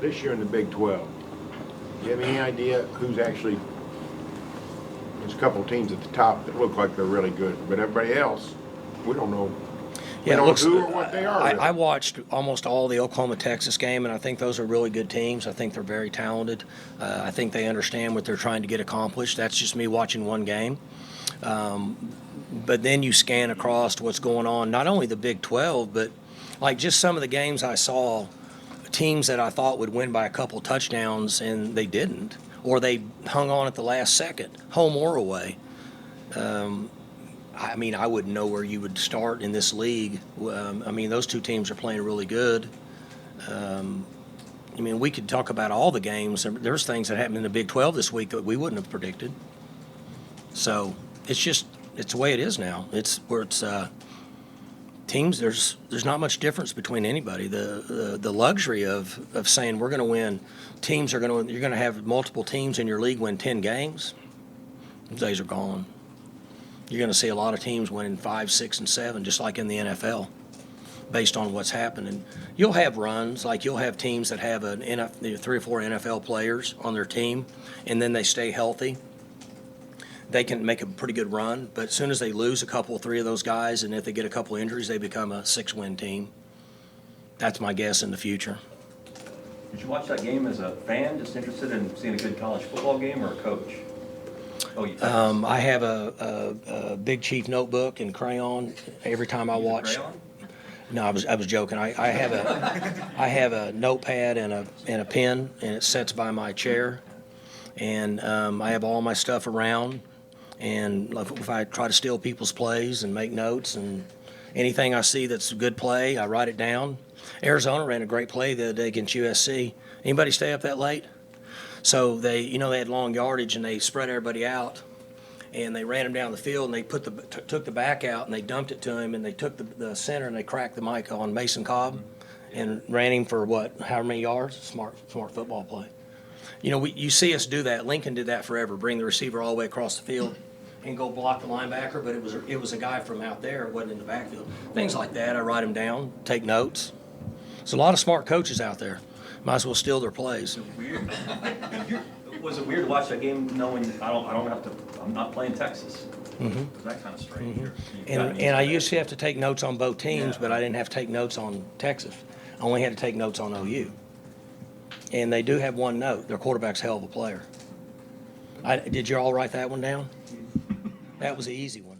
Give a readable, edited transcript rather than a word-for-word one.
This year in the Big 12, do you have any idea who's actually, there's a couple of teams at the top that look like they're really good, but everybody else, we don't know. We Yeah, don't it looks, know who or what they are. Really. I watched almost all the Oklahoma-Texas game, and I think those are really good teams. I think they're very talented. I think they understand what they're trying to get accomplished. That's just me watching one game. But then you scan across what's going on, not only the Big 12, but like just some of the games I saw, teams that I thought would win by a couple touchdowns, and they didn't, or they hung on at the last second, home or away. I mean, I wouldn't know where you would start in this league. I mean, those two teams are playing really good. I mean, we could talk about all the games. There's things that happened in the Big 12 this week that we wouldn't have predicted. So it's the way it is now. It's where it's teams. There's not much difference between anybody. The luxury of saying we're going to win, you're going to have multiple teams in your league win 10 games. Those days are gone. You're going to see a lot of teams winning 5, 6, and 7, just like in the NFL, based on what's happening. You'll have runs, like you'll have teams that have 3 or 4 NFL players on their team, and then they stay healthy. They can make a pretty good run, but as soon as they lose a couple, 3 of those guys, and if they get a couple injuries, they become a 6-win team. That's my guess in the future. Did you watch that game as a fan, just interested in seeing a good college football game, or a coach? I have a Big Chief notebook and crayon every time I watch. Crayon? No, I was joking. I have a notepad and a pen, and it sits by my chair, and I have all my stuff around. And if I try to steal people's plays and make notes, and anything I see that's a good play, I write it down. Arizona ran a great play the other day against USC. Anybody stay up that late? So they had long yardage, and they spread everybody out, and they ran him down the field, and they took the back out, and they dumped it to him, and they took the center, and they cracked the mic on Mason Cobb, and ran him for however many yards? Smart football play. You see us do that. Lincoln did that forever. Bring the receiver all the way across the field and go block the linebacker, but it was a guy from out there. It wasn't in the backfield. Things like that. I write them down, take notes. There's a lot of smart coaches out there. Might as well steal their plays. Weird. Was it weird to watch that game knowing I'm not playing Texas? Mm-hmm. Was that kind of strange? Mm-hmm. And I used to have to take notes on both teams, but I didn't have to take notes on Texas. I only had to take notes on OU. And they do have one note. Their quarterback's a hell of a player. Did you all write that one down? That was an easy one.